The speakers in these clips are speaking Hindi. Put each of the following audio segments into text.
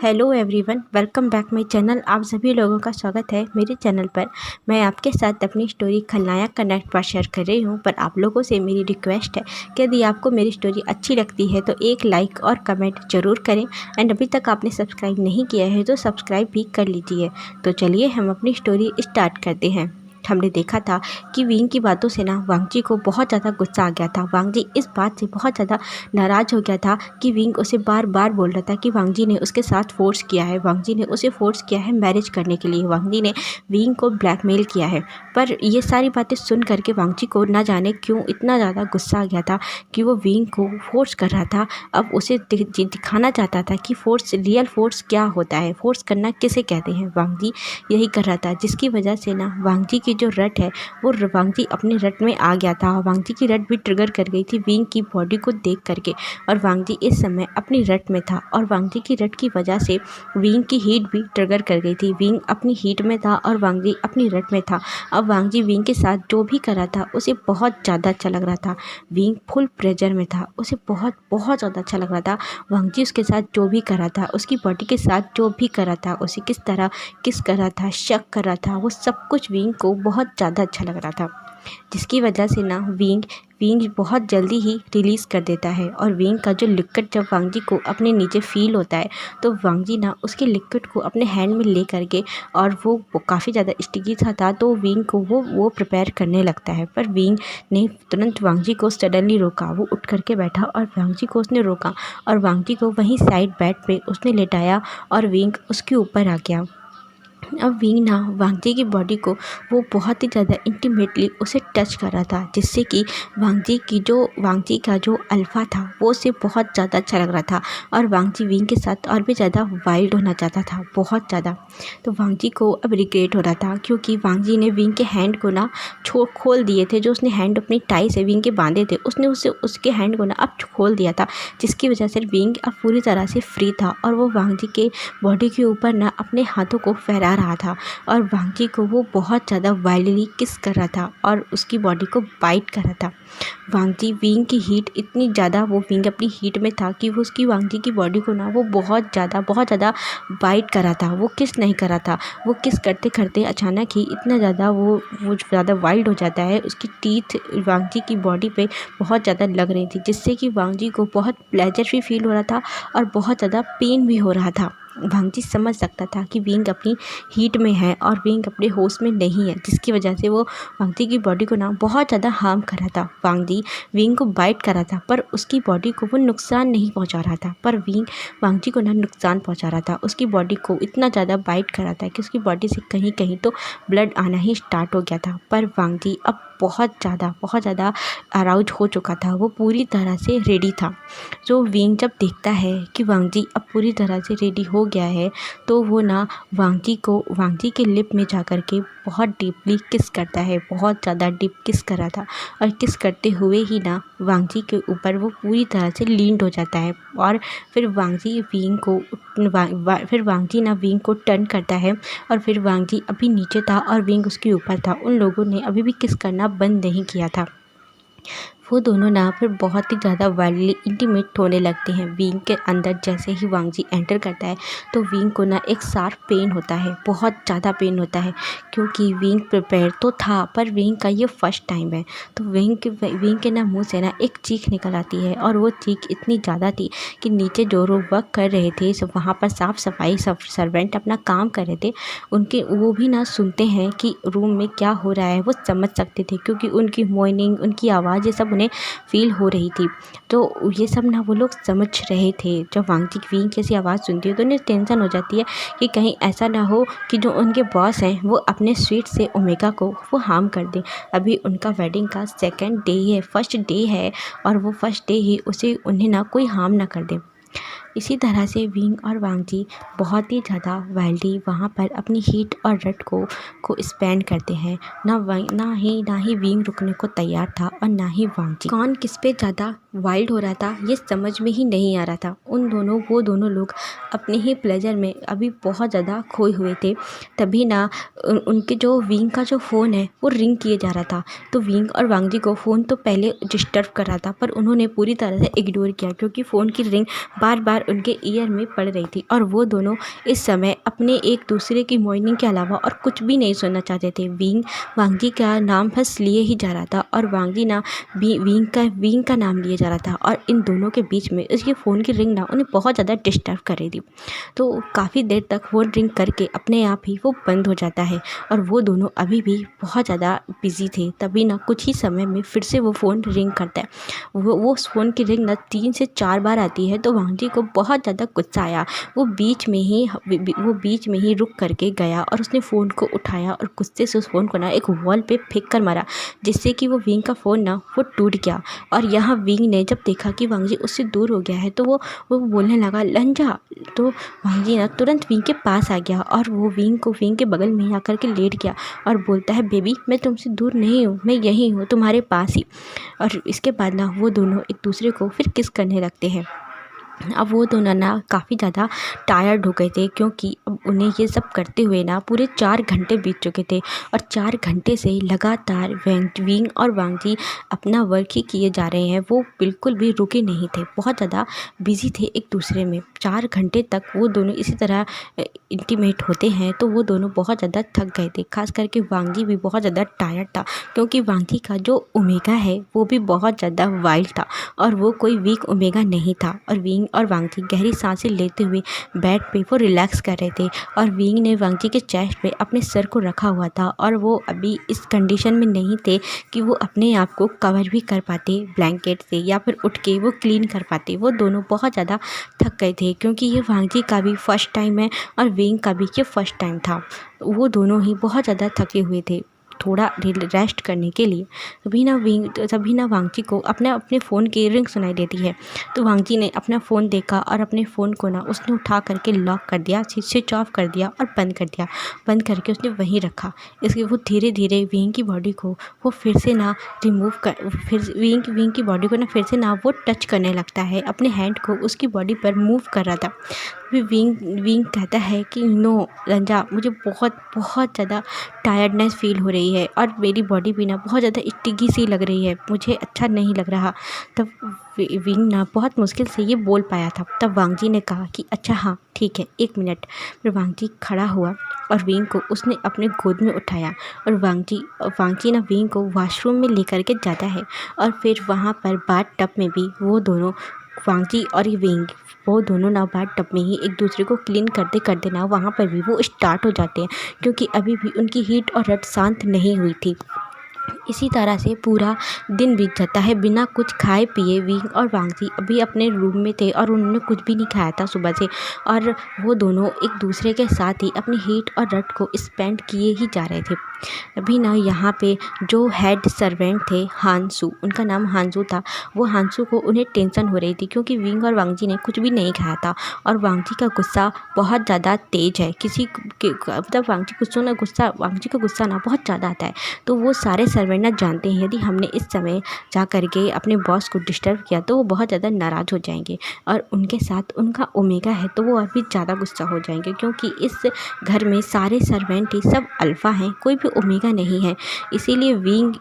Hello everyone, welcome back my channel. आप सभी लोगों का स्वागत है मेरे चैनल पर। मैं आपके साथ अपनी स्टोरी खलनायक कनेक्ट पर शेयर कर रही हूं, पर आप लोगों से मेरी रिक्वेस्ट है कि यदि आपको मेरी स्टोरी अच्छी लगती है तो एक लाइक और कमेंट ज़रूर करें। एंड अभी तक आपने सब्सक्राइब नहीं किया है तो सब्सक्राइब भी कर लीजिए। तो चलिए हम अपनी स्टोरी स्टार्ट करते हैं। हमने देखा था कि विंग की बातों से ना वांगजी को बहुत ज़्यादा गुस्सा आ गया था। वांगजी इस बात से बहुत ज़्यादा नाराज़ हो गया था कि विंग उसे बार बार बोल रहा था कि वांगजी ने उसके साथ फोर्स किया है, वांगजी ने उसे फोर्स किया है मैरिज करने के लिए, वांगजी ने विंग को ब्लैकमेल किया है। पर ये सारी बातें सुन करके वांगजी को ना जाने क्यों इतना ज़्यादा गुस्सा आ गया था कि वो विंग को फोर्स कर रहा था। अब उसे दिखाना चाहता था कि फोर्स, रियल फोर्स क्या होता है, फोर्स करना किसे कहते हैं। वांगजी यही कर रहा था, जिसकी वजह से ना वांगजी की जो रट है वो वांगजी अपने रट में आ गया था। वांगजी की रट भी ट्रिगर कर गई थी विंग की बॉडी को देख करके, और वांगजी इस समय अपनी रट में था। और वांगजी की रट की वजह से विंग की हीट भी ट्रिगर कर गई थी। विंग अपनी हीट में था और वांगजी अपनी रट में था। अब वांगजी विंग के साथ जो भी कर रहा था उसे बहुत ज़्यादा अच्छा लग रहा था। विंग फुल प्रेजर में था, उसे बहुत बहुत ज़्यादा अच्छा लग रहा था। वांगजी उसके साथ जो भी कर रहा था, उसकी बॉडी के साथ जो भी कर रहा था, उसे किस तरह किस कर रहा था, शक कर रहा था, वो सब कुछ विंग को बहुत ज़्यादा अच्छा लग रहा था। जिसकी वजह से ना विंग बहुत जल्दी ही रिलीज़ कर देता है। और विंग का जो लिक्विड जब वांगजी को अपने नीचे फील होता है तो वांगजी ना उसके लिक्विड को अपने हैंड में ले करके, और वो काफ़ी ज़्यादा स्टिकी था तो विंग को वो प्रिपेयर करने लगता है। पर विंग ने तुरंत वांगजी को सडनली रोका। वो उठ करके बैठा और वांगजी को उसने रोका और वांगजी को वहीं साइड बेड पे उसने लेटाया और विंग उसके ऊपर आ गया। अब विंग ना वांगजी की बॉडी को वो बहुत ही ज़्यादा इंटीमेटली उसे टच कर रहा था, जिससे कि वांगजी का जो अल्फ़ा था वो उसे बहुत ज़्यादा अच्छा लग रहा था। और वांगजी विंग के साथ और भी ज़्यादा वाइल्ड होना चाहता था, बहुत ज़्यादा। तो वांगजी को अब रिग्रेट हो रहा था, क्योंकि वांगजी ने विंग के हैंड को ना खोल दिए थे। जो उसने हैंड अपनी टाई से विंग के बांधे थे, उसने उसके हैंड को ना अब खोल दिया था, जिसकी वजह से विंग अब पूरी तरह से फ्री था। और वो वांगजी के बॉडी के ऊपर ना अपने हाथों को फहरा रहा था और वांगजी को वो बहुत ज़्यादा वाइल्डली किस कर रहा था और उसकी बॉडी को बाइट कर रहा था। वांगजी विंग की हीट इतनी ज़्यादा, वो विंग अपनी हीट में था कि वो उसकी वांगजी की बॉडी को ना वो बहुत ज़्यादा बाइट कर रहा था, वो किस नहीं कर रहा था। वो किस करते करते अचानक ही इतना ज़्यादा वो ज़्यादा वाइल्ड हो जाता है। उसकी टीथ वांगजी की बॉडी पे बहुत ज़्यादा लग रही थी, जिससे कि वांगजी को बहुत प्लेजर भी फील हो रहा था और बहुत ज़्यादा पेन भी हो रहा था। वांगजी समझ सकता था कि विंग अपनी हीट में है और विंग अपने होश में नहीं है, जिसकी वजह से वो वांगजी की बॉडी को ना बहुत ज़्यादा हार्म कर रहा था। वांगजी विंग को बाइट कर रहा था पर उसकी बॉडी को वो नुकसान नहीं पहुंचा रहा था, पर विंग वांगजी को ना नुकसान पहुंचा रहा था। उसकी बॉडी को इतना ज़्यादा बाइट कर रहा था कि उसकी बॉडी से कहीं कहीं तो ब्लड आना ही स्टार्ट हो गया था। पर वांगजी अब बहुत ज़्यादा अराउज हो चुका था, वो पूरी तरह से रेडी था। जो विंग जब देखता है कि वांगजी अब पूरी तरह से रेडी हो गया है, तो वो ना वांगजी के लिप में जा कर के बहुत डीपली किस करता है, बहुत ज़्यादा डीप किस कर रहा था। और किस करते हुए ही ना वांगजी के ऊपर वो पूरी तरह से लीन्ड हो जाता है। और फिर वांगजी ना विंग को टर्न करता है, और फिर वांगजी अभी नीचे था और विंग उसके ऊपर था। उन लोगों ने अभी भी किस करना बंद नहीं किया था। वो दोनों ना फिर बहुत ही ज़्यादा वाइल्डली इंटीमेट होने लगते हैं। विंग के अंदर जैसे ही वांगजी एंटर करता है तो विंग को ना एक शार्प पेन होता है, बहुत ज़्यादा पेन होता है, क्योंकि विंग प्रिपेयर तो था पर विंग का ये फर्स्ट टाइम है। तो विंग के ना मुंह से ना एक चीख निकल आती है, और वो चीख इतनी ज़्यादा थी कि नीचे जो लोग वर्क कर रहे थे, सब वहाँ पर साफ़ सफाई सब सर्वेंट अपना काम कर रहे थे, वो भी ना सुनते हैं कि रूम में क्या हो रहा है। वो समझ सकते थे क्योंकि उनकी मोर्निंग, उनकी आवाज़, ये सब उन्हें फील हो रही थी। तो ये सब ना वो लोग समझ रहे थे। जब वांगजी विंग जैसी आवाज़ सुनती है तो उन्हें टेंशन हो जाती है कि कहीं ऐसा ना हो कि जो उनके बॉस हैं वो अपने स्वीट से ओमेगा को वो हार्म कर दें। अभी उनका वेडिंग का सेकंड डे है, फर्स्ट डे है, और वो फर्स्ट डे ही उन्हें ना कोई हार्म ना कर दे। इसी तरह से विंग और वांगजी बहुत ही ज़्यादा वाइल्डली वहाँ पर अपनी हीट और रट को स्पेंड करते हैं। ना ही विंग रुकने को तैयार था और ना ही वांगजी। कौन किस पे ज़्यादा वाइल्ड हो रहा था ये समझ में ही नहीं आ रहा था। वो दोनों लोग अपने ही प्लेजर में अभी बहुत ज़्यादा खोए हुए थे। तभी ना उनके जो विंग का जो फ़ोन है वो रिंग किए जा रहा था। तो विंग और वांगजी को फ़ोन तो पहले डिस्टर्ब कर रहा था, पर उन्होंने पूरी तरह से इग्नोर किया, क्योंकि फ़ोन की रिंग बार बार उनके ईयर में पड़ रही थी और वो दोनों इस समय अपने एक दूसरे की मॉर्निंग के अलावा और कुछ भी नहीं सुनना चाहते थे। वांगजी का नाम बस लिए ही जा रहा था और वांगजी ना विंग का नाम लिया जा रहा था और इन दोनों के बीच में उसके फ़ोन की रिंग ना उन्हें बहुत ज़्यादा डिस्टर्ब कर रही थी। तो काफ़ी देर तक फ़ोन रिंग करके अपने आप ही वो बंद हो जाता है और वो दोनों अभी भी बहुत ज़्यादा बिज़ी थे। तभी ना कुछ ही समय में फिर से वो फ़ोन रिंग करता है। वो उस फ़ोन की रिंग ना 3 से 4 बार आती है। तो वांगजी को बहुत ज़्यादा गुस्सा आया। वो बीच में ही रुक करके गया और उसने फ़ोन को उठाया और गुस्से से उस फ़ोन को ना एक वॉल पे फेंक कर मारा, जिससे कि वो विंग का फ़ोन ना वो टूट गया। और यहाँ विंग ने जब देखा कि वांगजी उससे दूर हो गया है तो वो बोलने लगा, लंजा। तो वांगजी ना तुरंत विंग के पास आ गया और वो विंग के बगल में ही आकर के लेट गया और बोलता है, बेबी मैं तुमसे दूर नहीं हूँ, मैं यहीं हूँ तुम्हारे पास ही। और इसके बाद ना वो दोनों एक दूसरे को फिर किस करने लगते हैं। अब वो दोनों ना काफ़ी ज़्यादा टायर्ड हो गए थे, क्योंकि अब उन्हें ये सब करते हुए ना पूरे 4 घंटे बीत चुके थे और 4 घंटे से लगातार विंग और वांगजी अपना वर्क ही किए जा रहे हैं। वो बिल्कुल भी रुके नहीं थे, बहुत ज़्यादा बिजी थे एक दूसरे में। 4 घंटे तक वो दोनों इसी तरह इंटीमेट होते हैं तो वो दोनों बहुत ज़्यादा थक गए थे। खास करके वांगजी भी बहुत ज़्यादा टायर्ड था, क्योंकि वांगजी का जो ओमेगा है वो भी बहुत ज़्यादा वाइल्ड था और वो कोई वीक ओमेगा नहीं था। और विंग और वांगजी गहरी सांसें लेते हुए बेड पे वो रिलैक्स कर रहे थे और विंग ने वांगजी के चेस्ट पे अपने सर को रखा हुआ था और वो अभी इस कंडीशन में नहीं थे कि वो अपने आप को कवर भी कर पाते ब्लैंकेट से या फिर उठ के वो क्लीन कर पाते। वो दोनों बहुत ज़्यादा थक गए थे, क्योंकि ये वांगजी का भी फर्स्ट टाइम है और विंग का भी ये फर्स्ट टाइम था। वो दोनों ही बहुत ज़्यादा थके हुए थे थोड़ा रेस्ट करने के लिए। तभी ना वांगजी को अपने फ़ोन की रिंग सुनाई देती है। तो वांगजी ने अपना फ़ोन देखा और अपने फ़ोन को ना उसने उठा करके लॉक कर दिया, स्विच ऑफ कर दिया और बंद कर दिया। बंद करके उसने वहीं रखा। इसके वो धीरे धीरे विंग की बॉडी को वो फिर से ना फिर विंग की बॉडी को ना फिर से ना वो टच करने लगता है, अपने हैंड को उसकी बॉडी पर मूव कर रहा था। फिर विंग कहता है कि नो रंजा, मुझे बहुत बहुत ज़्यादा टायर्डनेस फील हो रही है और मेरी बॉडी भी ना बहुत ज़्यादा स्टिकी सी लग रही है, मुझे अच्छा नहीं लग रहा। तब विंग ना बहुत मुश्किल से ये बोल पाया था। तब वांगजी ने कहा कि अच्छा हाँ ठीक है, 1 मिनट। फिर वांगजी खड़ा हुआ और विंग को उसने अपने गोद में उठाया और वांगजी ना विंग को वॉशरूम में लेकर के जाता है और फिर वहाँ पर बाथ टब में भी वो दोनों वांगजी और विंग वो दोनों ना बाथ टब में ही एक दूसरे को क्लीन करते करते ना वहाँ पर भी वो स्टार्ट हो जाते हैं, क्योंकि अभी भी उनकी हीट और रट शांत नहीं हुई थी। इसी तरह से पूरा दिन बीत जाता है बिना कुछ खाए पिए। विंग और वांगजी अभी अपने रूम में थे और उन्होंने कुछ भी नहीं खाया था सुबह से और वो दोनों एक दूसरे के साथ ही अपनी हीट और रट को स्पेंड किए ही जा रहे थे। अभी ना यहाँ पे जो हेड सर्वेंट थे हांसू, उनका नाम हांसू था, वो हांसू को उन्हें टेंशन हो रही थी, क्योंकि विंग और वांगजी ने कुछ भी नहीं खाया था और वांगजी का गुस्सा बहुत ज़्यादा तेज है। मतलब वांगजी का गुस्सा ना बहुत ज़्यादा आता है। तो वो सारे सर्वेंट ना जानते हैं यदि हमने इस समय जा करके अपने बॉस को डिस्टर्ब किया तो वो बहुत ज़्यादा नाराज़ हो जाएंगे और उनके साथ उनका ओमेगा है तो वो और भी ज़्यादा गुस्सा हो जाएंगे, क्योंकि इस घर में सारे सर्वेंट ही सब अल्फ़ा हैं, कोई भी ओमेगा नहीं है। इसीलिए विंग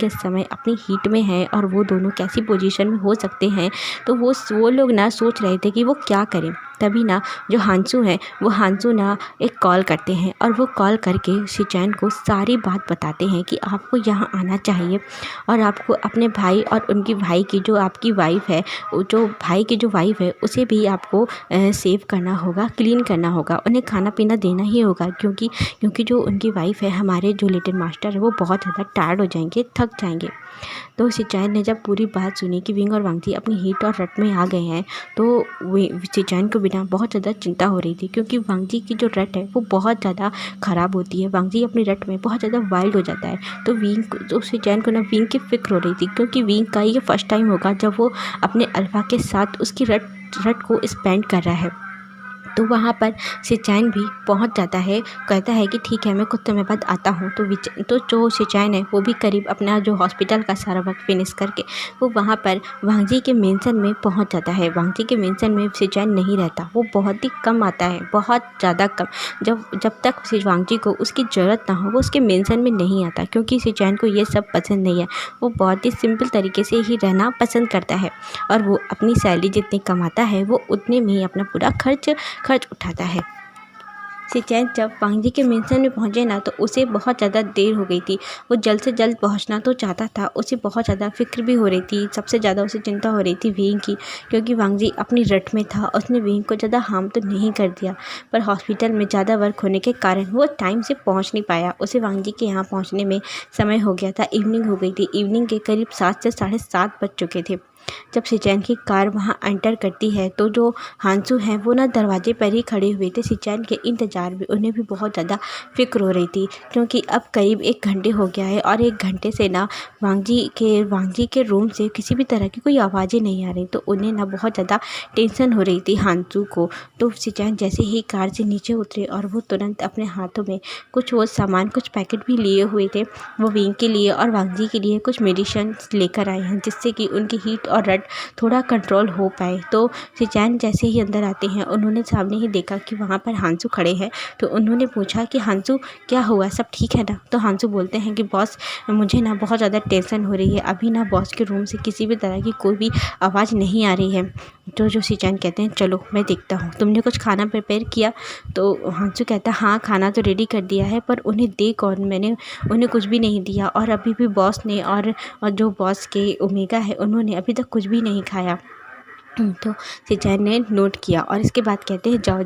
इस समय अपनी हीट में है और वो दोनों कैसी पोजीशन में हो सकते हैं। तो वो लोग ना सोच रहे थे कि वो क्या करें। तभी ना जो हांसू हैं वो हांसू ना एक कॉल करते हैं और वो कॉल करके शिचैन को सारी बात बताते हैं कि आपको यहाँ आना चाहिए और आपको अपने भाई और उनकी भाई की जो आपकी वाइफ है, जो भाई की जो वाइफ है उसे भी आपको सेव करना होगा, क्लीन करना होगा, उन्हें खाना पीना देना ही होगा, क्योंकि जो उनकी वाइफ है, हमारे जो लिटिल मास्टर है, वो बहुत ज़्यादा टायर्ड हो जाएंगे, थक जाएंगे। तो शिचैन ने जब पूरी बात सुनी कि विंग और वांगजी अपनी हीट और रट में आ गए हैं तो शिचैन को बिना बहुत ज़्यादा चिंता हो रही थी, क्योंकि वांगजी की जो रट है वो बहुत ज़्यादा ख़राब होती है। वांगजी अपनी रट में बहुत ज़्यादा वाइल्ड हो जाता है। तो शिचैन को ना विंग की फ़िक्र हो रही थी, क्योंकि विंग का ये फर्स्ट टाइम होगा जब वो अपने अल्फ़ा के साथ उसकी रट को स्पेंड कर रहा है। तो वहाँ पर सिचैन भी पहुँच जाता है, कहता है कि ठीक है मैं कुछ समय बाद आता हूँ। तो जो सिचैन है वो भी करीब अपना जो हॉस्पिटल का सारा वर्क फिनिश करके वो वहाँ पर वांग जी के मेंशन में पहुँच जाता है। वांग जी के मेंशन में सिचैन नहीं रहता, वो बहुत ही कम आता है, बहुत ज़्यादा कम। जब तक वांग जी को उसकी ज़रूरत ना हो वो उसके मेंशन में नहीं आता, क्योंकि सिचैन को ये सब पसंद नहीं है। वो बहुत ही सिंपल तरीके से ही रहना पसंद करता है और वो अपनी सैलरी जितनी कमाता है वो उतने में ही अपना पूरा खर्च उठाता है। सिचैन जब वांग जी के मेंशन में पहुँचे ना तो उसे बहुत ज़्यादा देर हो गई थी। वो जल्द से जल्द पहुँचना तो चाहता था, उसे बहुत ज़्यादा फ़िक्र भी हो रही थी। सबसे ज़्यादा उसे चिंता हो रही थी विंग की, क्योंकि वांग जी अपनी रट में था। उसने विंग को ज़्यादा हार्म तो नहीं कर दिया, पर हॉस्पिटल में ज़्यादा वर्क होने के कारण वो टाइम से पहुँच नहीं पाया। उसे वांग जी के यहाँ पहुँचने में समय हो गया था, इवनिंग हो गई थी। इवनिंग के करीब 7 से 7:30 बज चुके थे। जब सिचैन की कार वहाँ एंटर करती है तो जो हांसू हैं वो ना दरवाजे पर ही खड़े हुए थे सिचैन के इंतज़ार में। उन्हें भी बहुत ज़्यादा फ़िक्र हो रही थी, क्योंकि अब करीब 1 घंटे हो गया है और 1 घंटे से ना वांग जी के रूम से किसी भी तरह की कोई आवाज़ें नहीं आ रही। तो उन्हें ना बहुत ज़्यादा टेंशन हो रही थी हांसू को। तो सिचैन जैसे ही कार से नीचे उतरे और वो तुरंत अपने हाथों में कुछ कुछ पैकेट भी लिए हुए थे, वो विंग के लिए और वांग जी के लिए कुछ मेडिसिन लेकर आए हैं, जिससे कि उनकी हीट और रट थोड़ा कंट्रोल हो पाए। तो सिचैन जैसे ही अंदर आते हैं उन्होंने सामने ही देखा कि वहाँ पर हांसू खड़े हैं। तो उन्होंने पूछा कि हांसू क्या हुआ, सब ठीक है ना? तो हांसू बोलते हैं कि बॉस मुझे ना बहुत ज़्यादा टेंशन हो रही है, अभी ना बॉस के रूम से किसी भी तरह की कोई भी आवाज़ नहीं आ रही है। तो जो सिचैन कहते हैं चलो मैं देखता हूँ, तुमने कुछ खाना प्रिपेयर किया? तो हांसू कहता है हाँ खाना तो रेडी कर दिया है, पर उन्हें दे कौन, मैंने उन्हें कुछ भी नहीं दिया और अभी भी बॉस ने और जो बॉस के ओमेगा है उन्होंने अभी तक कुछ भी नहीं खाया। तो सिचैन ने नोट किया और इसके बाद कहते हैं जाओ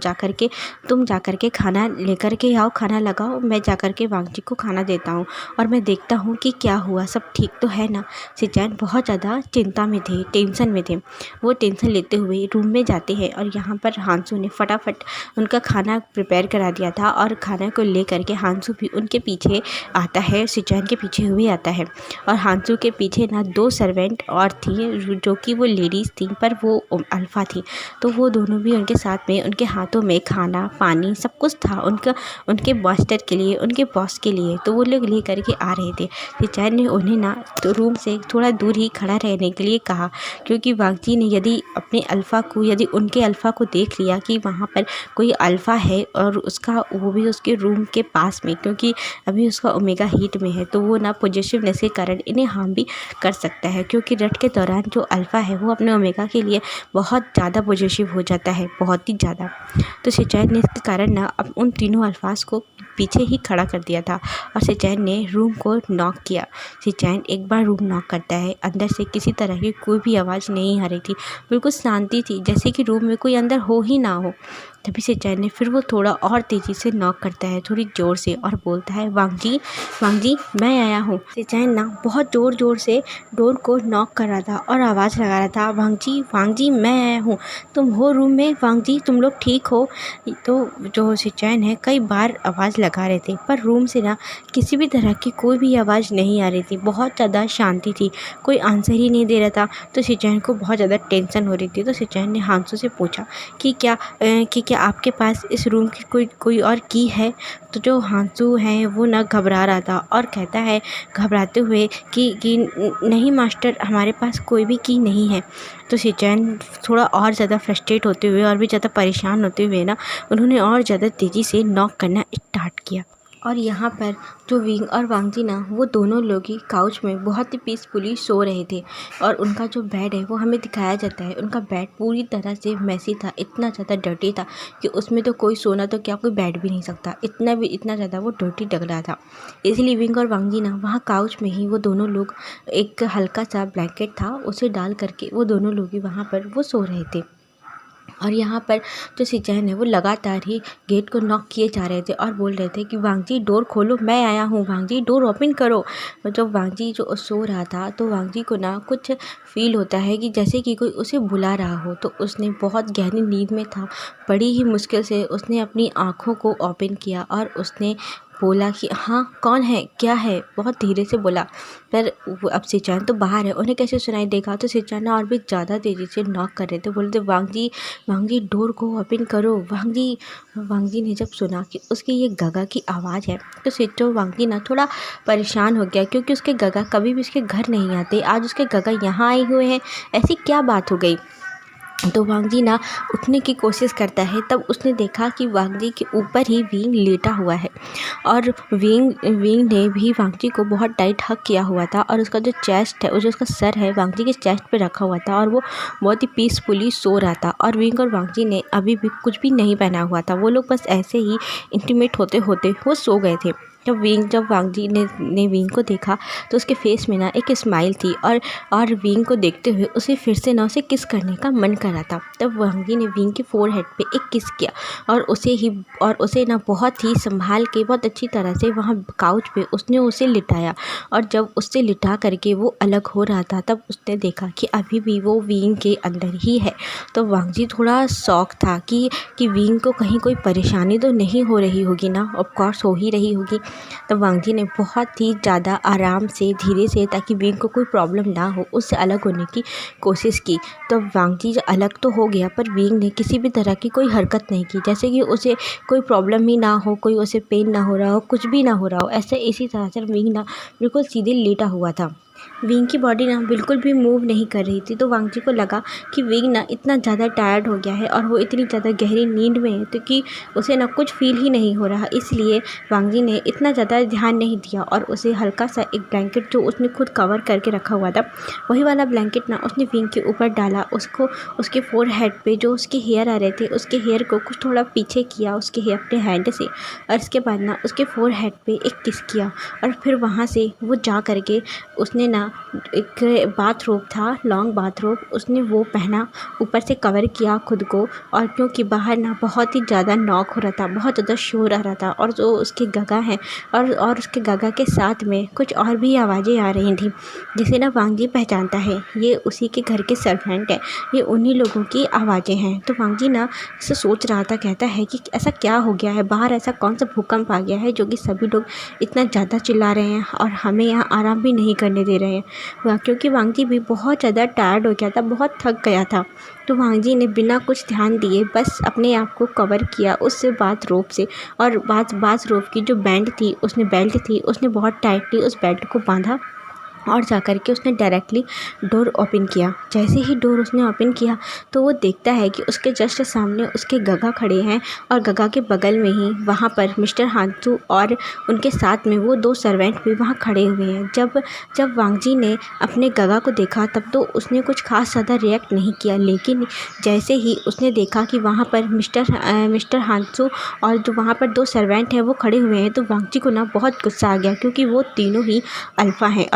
तुम जा कर के खाना लेकर के आओ, खाना लगाओ, मैं जा कर के वांग जी को खाना देता हूँ और मैं देखता हूँ कि क्या हुआ, सब ठीक तो है ना? सिचैन बहुत ज़्यादा चिंता में थे, टेंशन में थे। वो टेंशन लेते हुए रूम में जाते हैं और यहाँ पर हांसू ने फटाफट उनका खाना प्रिपेयर करा दिया था और खाना को ले करके हांसू भी उनके पीछे आता है, सिचैन के पीछे हुए आता है। और हांसू के पीछे ना 2 सर्वेंट और थी जो कि वो लेडीज़ थी, पर वो अल्फ़ा थी। तो वो दोनों भी उनके साथ में, उनके हाथों में खाना पानी सब कुछ था उनके मास्टर के लिए, उनके बॉस के लिए। तो वो लोग ले करके आ रहे थे। सिचैन ने उन्हें ना तो रूम से थोड़ा दूर ही खड़ा रहने के लिए कहा, क्योंकि वांग जी ने यदि उनके अल्फ़ा को देख लिया कि वहाँ पर कोई अल्फ़ा है और वो भी उसके रूम के पास में, क्योंकि अभी उसका ओमेगा हीट में है, तो वो ना पॉजिटिवनेस के कारण इन्हें हार्म भी कर सकता है। क्योंकि रट के दौरान जो अल्फ़ा है वो अपने ओमेगा के लिए बहुत ज़्यादा पॉजिटिव हो जाता है, बहुत ही ज़्यादा। तो सिचैन ने इसके कारण ना अब उन तीनों अल्फाज को पीछे ही खड़ा कर दिया था और सिचैन ने रूम को नॉक किया। सिचैन एक बार रूम नॉक करता है, अंदर से किसी तरह की कोई भी आवाज़ नहीं आ रही थी, बिल्कुल शांति थी, जैसे कि रूम में कोई अंदर हो ही ना हो। तभी सिचैन ने फिर वो थोड़ा और तेज़ी से नॉक करता है, थोड़ी ज़ोर से, और बोलता है वांग जी मैं आया हूँ। सिचैन ना बहुत ज़ोर से डोर को नॉक कर रहा था और आवाज़ लगा रहा था वांग जी मैं आया हूँ, तुम हो रूम में? वांग जी तुम लोग ठीक हो? तो जो सिचैन है कई बार आवाज़ लगा रहे थे, पर रूम से ना किसी भी तरह की कोई भी आवाज़ नहीं आ रही थी, बहुत ज़्यादा शांति थी, कोई आंसर ही नहीं दे रहा था। तो सिचैन को बहुत ज़्यादा टेंशन हो रही थी। तो सिचैन ने हांसू से पूछा कि क्या आपके पास इस रूम की कोई और की है? तो जो हांसू है वो ना घबरा रहा था और कहता है घबराते हुए कि नहीं मास्टर, हमारे पास कोई भी की नहीं है। तो सिचैन थोड़ा और ज़्यादा फ्रस्ट्रेट होते हुए और भी ज़्यादा परेशान होते हुए ना उन्होंने और ज़्यादा तेज़ी से नॉक करना स्टार्ट किया। और यहाँ पर जो विंग और वांग जी ना वो दोनों लोग ही काउच में बहुत ही पीसफुली सो रहे थे और उनका जो बेड है वो हमें दिखाया जाता है। उनका बेड पूरी तरह से मैसी था, इतना ज़्यादा डर्टी था कि उसमें तो कोई सोना तो क्या कोई बैठ भी नहीं सकता, इतना ज़्यादा वो डर्टी लग रहा था। इसलिए विंग और वांग जी ना वहाँ काउच में ही वो दोनों लोग, एक हल्का सा ब्लैंकेट था उसे डाल करके वो दोनों लोग ही वहाँ पर वो सो रहे थे। और यहाँ पर जो सिचैन है वो लगातार ही गेट को नॉक किए जा रहे थे और बोल रहे थे कि वांग जी डोर खोलो, मैं आया हूँ, वांग जी डोर ओपन करो। और जब वांग जी जो सो रहा था तो वांग जी को ना कुछ फील होता है कि जैसे कि कोई उसे बुला रहा हो। तो उसने बहुत गहरी नींद में था, बड़ी ही मुश्किल से उसने अपनी आँखों को ओपन किया और उसने बोला कि हाँ कौन है, क्या है, बहुत धीरे से बोला। पर अब सिंचान तो बाहर है, उन्हें कैसे सुनाई देगा। तो सिंचान ना और भी ज़्यादा तेज़ी से नॉक कर रहे थे, बोलते वांग जी डोर को ओपन करो वांग जी। वांग जी ने जब सुना कि उसकी ये गगा की आवाज़ है तो सिद्धो वांग जी ना थोड़ा परेशान हो गया, क्योंकि उसके गगा कभी भी उसके घर नहीं आते, आज उसके गगा यहाँ आए हुए हैं, ऐसी क्या बात हो गई। तो वांग जी ना उठने की कोशिश करता है, तब उसने देखा कि वांग जी के ऊपर ही विंग लेटा हुआ है और विंग विंग ने भी वांग जी को बहुत टाइट हक किया हुआ था, और उसका जो चेस्ट है, जो उसका सर है वांग जी के चेस्ट पे रखा हुआ था, और वो बहुत ही पीसफुली सो रहा था। और विंग और वांग जी ने अभी भी कुछ भी नहीं पहना हुआ था, वो लोग बस ऐसे ही इंटीमेट होते होते वो सो गए थे। जब वांग जी ने विंग को देखा तो उसके फेस में ना एक स्माइल थी, और विंग को देखते हुए उसे फिर से ना उसे किस करने का मन कर रहा था। तब वांग जी ने विंग के फोरहेड पे एक किस किया, और उसे ना बहुत ही संभाल के बहुत अच्छी तरह से वहाँ काउच पे उसने उसे लिटाया। और जब उससे लिटा करके वो अलग हो रहा था, तब उसने देखा कि अभी भी वो विंग के अंदर ही है। तो वांग जी थोड़ा शॉक था कि विंग को कहीं कोई परेशानी तो नहीं हो रही होगी ना, ऑफ कोर्स हो ही रही होगी। तो वांग जी ने बहुत ही ज़्यादा आराम से धीरे से, ताकि विंग को कोई प्रॉब्लम ना हो, उससे अलग होने की कोशिश की। तो वांग जी अलग तो हो गया, पर विंग ने किसी भी तरह की कोई हरकत नहीं की, जैसे कि उसे कोई प्रॉब्लम ही ना हो, कोई उसे पेन ना हो रहा हो, कुछ भी ना हो रहा हो। ऐसे इसी तरह से विंग ना बिल्कुल सीधे लेटा हुआ था। विंग की बॉडी ना बिल्कुल भी मूव नहीं कर रही थी। तो वांग जी को लगा कि विंग ना इतना ज़्यादा टायर्ड हो गया है और वो इतनी ज़्यादा गहरी नींद में है, तो कि उसे ना कुछ फील ही नहीं हो रहा। इसलिए वांग जी ने इतना ज़्यादा ध्यान नहीं दिया, और उसे हल्का सा एक ब्लैंकेट जो उसने खुद कवर करके रखा हुआ था, वही वाला ब्लैंकेट ना उसने विंग के ऊपर डाला। उसको उसके फोरहेड पे जो उसके हेयर आ रहे थे, उसके हेयर को कुछ थोड़ा पीछे किया उसके हेयर अपने हैंड से, और इसके बाद ना उसके फोरहेड पे एक किस किया। और फिर वहाँ से वो जा करके उसने ना एक बाथरोब था, लॉन्ग बाथरोब, उसने वो पहना, ऊपर से कवर किया खुद को। और क्योंकि बाहर ना बहुत ही ज़्यादा नॉक हो रहा था, बहुत ज़्यादा शोर आ रहा था, और जो उसके गगा हैं और उसके गगा के साथ में कुछ और भी आवाज़ें आ रही थी, जिसे ना वांग जी पहचानता है, ये उसी के घर के सर्वेंट है, ये उन्हीं लोगों की आवाज़ें हैं। तो वांग जी ना इसे सोच रहा था, कहता है कि ऐसा क्या हो गया है, बाहर ऐसा कौन सा भूकंप आ गया है जो कि सभी लोग इतना ज़्यादा चिल्ला रहे हैं और हमें यहाँ आराम भी नहीं करने दे रहे हैं। क्योंकि वांग जी भी बहुत ज़्यादा टायर्ड हो गया था, बहुत थक गया था। तो वांग जी ने बिना कुछ ध्यान दिए बस अपने आप को कवर किया उस बाथरोब से, और बाथरोब की जो बेल्ट थी उसने बहुत टाइटली उस बेल्ट को बांधा, और जा कर के उसने डायरेक्टली डोर ओपन किया। जैसे ही डोर उसने ओपन किया तो वो देखता है कि उसके जस्ट सामने उसके गगा खड़े हैं, और गगा के बगल में ही वहाँ पर मिस्टर हांसू और उनके साथ में वो 2 सर्वेंट भी वहाँ खड़े हुए हैं। जब वांग जी ने अपने गगा को देखा, तब तो उसने कुछ खास ज़्यादा रिएक्ट नहीं किया, लेकिन जैसे ही उसने देखा कि वहाँ पर मिस्टर हांसू और जो वहाँ पर 2 सर्वेंट हैं वो खड़े हुए हैं, तो वांग जी को ना बहुत गुस्सा आ गया, क्योंकि वो तीनों ही अल्फ़ा हैं।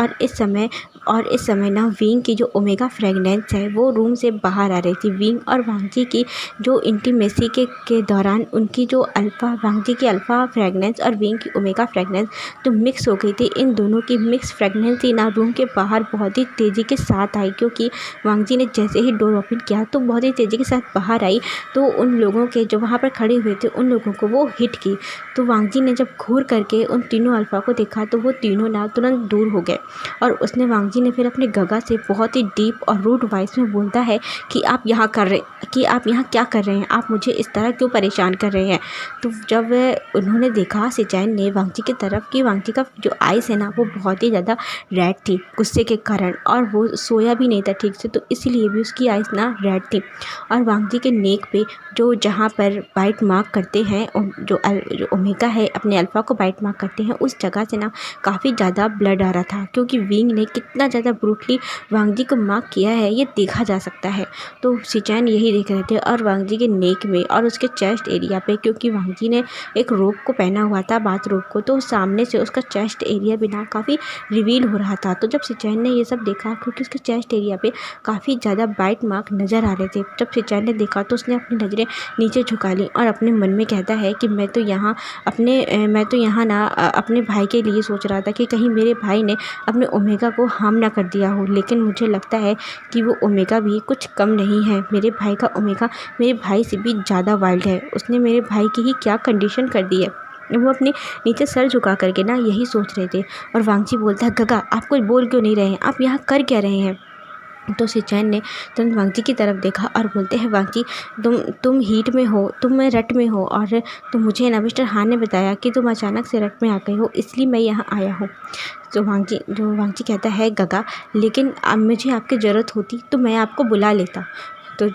और इस समय ना विंग की जो ओमेगा फ्रेगनेंस है वो रूम से बाहर आ रही थी। विंग और वांग जी की जो इंटीमेसी के दौरान उनकी जो वांग जी की अल्फ़ा फ्रेगनेंस और विंग की ओमेगा फ्रेगनेंस जो मिक्स हो गई थी, इन दोनों की मिक्स फ्रेगनेंस ही ना रूम के बाहर बहुत ही तेज़ी के साथ आई, क्योंकि वांग जी ने जैसे ही डोर ओपन किया तो बहुत ही तेज़ी के साथ बाहर आई, तो उन लोगों के जो वहाँ पर खड़े हुए थे उन लोगों को वो हिट की। तो वांग जी ने जब घूर करके उन तीनों अल्फ़ा को देखा तो वो तीनों ना तुरंत दूर हो गए, और उसने वांग जी ने फिर अपने गगा से बहुत ही डीप और रूड वॉइस में बोलता है कि आप यहाँ क्या कर रहे हैं, आप मुझे इस तरह क्यों परेशान कर रहे हैं। तो जब उन्होंने देखा सिचैन ने वांग जी की तरफ कि वांग जी का जो आइज़ है ना वो बहुत ही ज़्यादा रेड थी गुस्से के कारण, और वो सोया भी नहीं था ठीक से, तो इसलिए भी उसकी आइज़ ना रेड थी। और वांग जी के नेक पे जहाँ पर बाइट मार्क करते हैं, जो ओमेगा है अपने अल्फ़ा को बाइट मार्क करते हैं, उस जगह से ना काफ़ी ज़्यादा ब्लड आ रहा था, क्योंकि विंग ने कितना ज़्यादा ब्रूटली वांग जी को मार्क किया है ये देखा जा सकता है। तो सिचैन यही देख रहे थे, और वांग जी के नेक में और उसके चेस्ट एरिया पे, क्योंकि वांग जी ने एक रोप को पहना हुआ था, बाथ रोप को, तो सामने से उसका चेस्ट एरिया भी ना काफ़ी रिवील हो रहा था। तो जब सिचैन ने ये सब देखा, क्योंकि उसके चेस्ट एरिया पे काफ़ी ज़्यादा बाइट मार्क नज़र आ रहे थे, जब सिचैन ने देखा तो उसने अपनी नज़रें नीचे झुका ली और अपने मन में कहता है कि मैं तो यहाँ ना अपने भाई के लिए सोच रहा था कि कहीं मेरे भाई ने अपने ओमेगा को हार्म ना कर दिया हो, लेकिन मुझे लगता है कि वो ओमेगा भी कुछ कम नहीं है। मेरे भाई का ओमेगा मेरे भाई से भी ज़्यादा वाइल्ड है, उसने मेरे भाई की ही क्या कंडीशन कर दी है। वो अपने नीचे सर झुका करके ना यही सोच रहे थे। और वांगजी बोलता है, गगा आप कुछ बोल क्यों नहीं रहे हैं, आप यहाँ कर क्या रहे हैं? तो शिनचैन ने तुरंत वांगजी की तरफ देखा और बोलते हैं, वांगजी तुम हीट में हो, तुम रट में हो, और तुम मुझे ना मिस्टर हान ने बताया कि तुम अचानक से रट में आ गए हो, इसलिए मैं यहाँ आया हूँ। तो वांगजी कहता है, गगा लेकिन अब मुझे आपकी ज़रूरत होती तो मैं आपको बुला लेता। तो